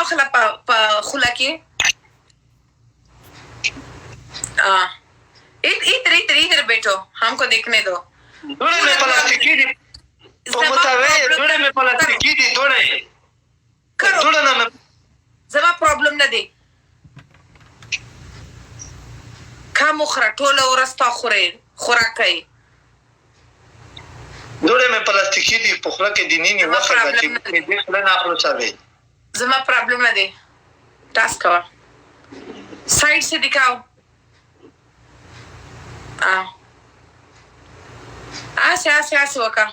واخله په خوله کې इधर बैठो हमको देखने दो دوڑے میں پلاسٹکی دی دوڑے میں پلاسٹکی دی دوڑے نا میں زما پرابلم نه دی کم خورا ټوله ورځ تا خوراک کوي دوڑے میں پلاسٹکی دی په خوله کې دی نینی وخت چې دې خوله نه خلاصوي زما پرابلم نه دی ټاسک کوا साइड से दिखाओ ऐसे वका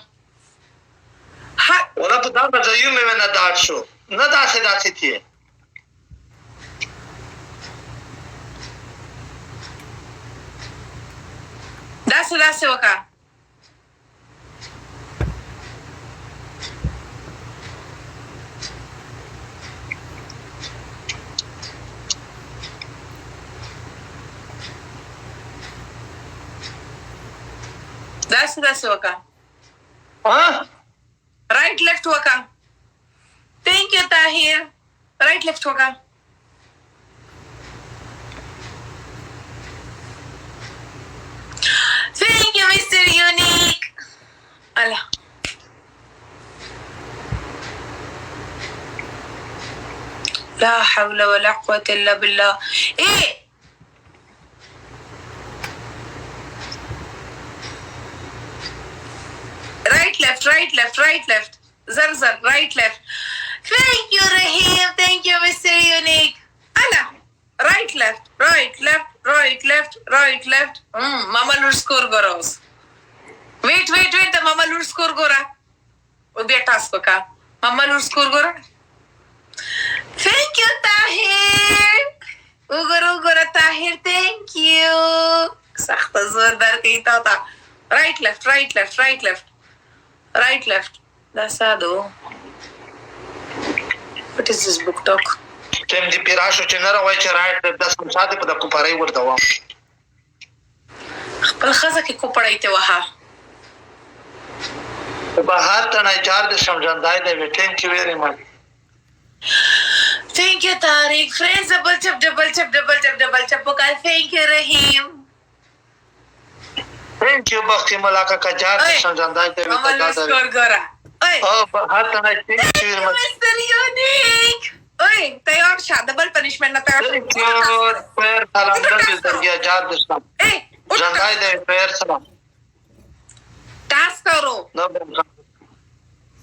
हाँ वला पता बताइयो मैं ना दाट शो ना दासे थी दासे वका दासे वका राइट लेफ्ट वका thank you Tahir right left वका थैंक यू मिस्टर यूनिक अल्लाह لا حول ولا قوة إلا بالله إيه right left zar right left thank you Rahim thank you Mr. Unique Allah right left mama lur score goros wait the mama lur score gora ubya task ka mama lur score gora thank you Tahir ugora Tahir thank you sakht zordar kita ta right left that's ado what is this book talk تم دې پیراشو چې نه راوای چې راټ د سمساده په د کوپړای ورته و خپل خزه کې کوپړای ته وها په هر تنه چار د سمجھاندای دی thank you very much thank you Tariq friends double chap boka thank you Rahim thank you بختي ملاقات کا چار د سمجھاندای دی ماما سکور ګورا او په هر تنه thank you very much Mr. Unique ओए तैयार शा double punishment ना तैयार पैर सलाम कर दिया चार दस्ता जंदाई दे पैर सलाम टास्क करो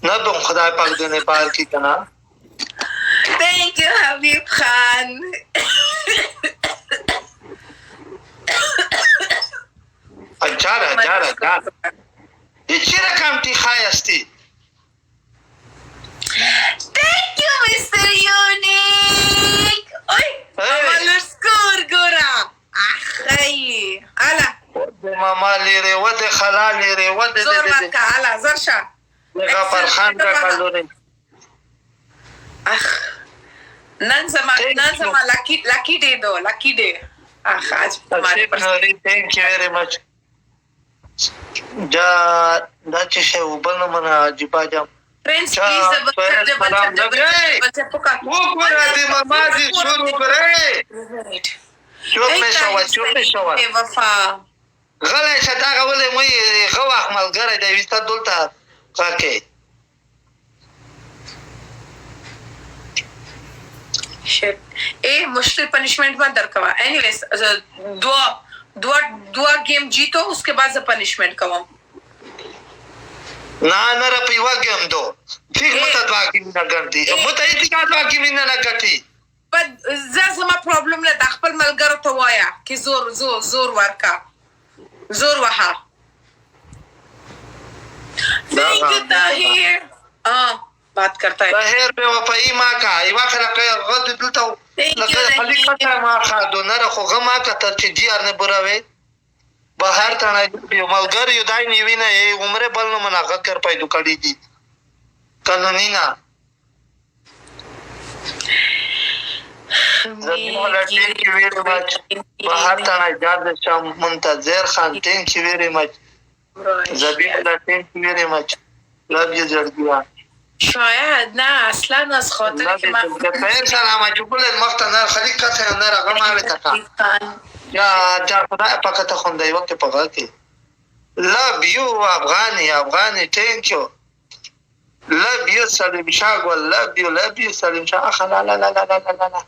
ना तुम खुदा पाक देने पार की तना थैंक यू हबीब खान अच्छा ये चिरा काम ती खायस्ती Thank you, Mr. Unique. Oi, mama score gora. Akhay, ala. Mama lire, wade khala lire, wade de. Zor maka, ala, zarsha. Gafar Khan ka kalore. Nanzama lucky day do, lucky day. Aaj hamare paas. Thank you very much. Ja, dachi se ubano mana jipa Friends, please double check poka. वो पूरा दिन नमाज़ी शुरू करे चुप में शवा वफा गले शता का बोले मुझे गवा अमल करे दे विस्ता दुलता काके shit मुश्किल पनिशमेंट मत दरकवा anyways दुआ गेम जीतो उसके बाद पनिशमेंट कवा ना रपी वागम दो ठीक मत वागी ना करती मत इतिकाद वागी ना करती पर زما प्रॉब्लम له د خپل ملګرو ته وایا कि زور ورکا زور وها thank you Tahir बात करता है Tahir पे वफाई मां का इवा खरा के गद दलता लगे खलीकता मां का दोनर खो गमा का त जियार ने बुरावे बाहर तना मलगर युदाई निविना ए उम्र बलनो मनागत कर पाइदु कड़ी दी कानूनी ना thank you very much बाहर तना जाद शाम मुंतजर Khan thank you very much Zabila thank you very much love you Zardia شاید نه اصلا از خاطر که من پیر سلام جوبل مخته نه خلیق کته نه رقم آوه تکا یا جا خدای پاکتا خونده وقت پاکا کی love you افغانی thank you love you سلیم شاه گل love you سلیم شاه لا لا لا لا لا لا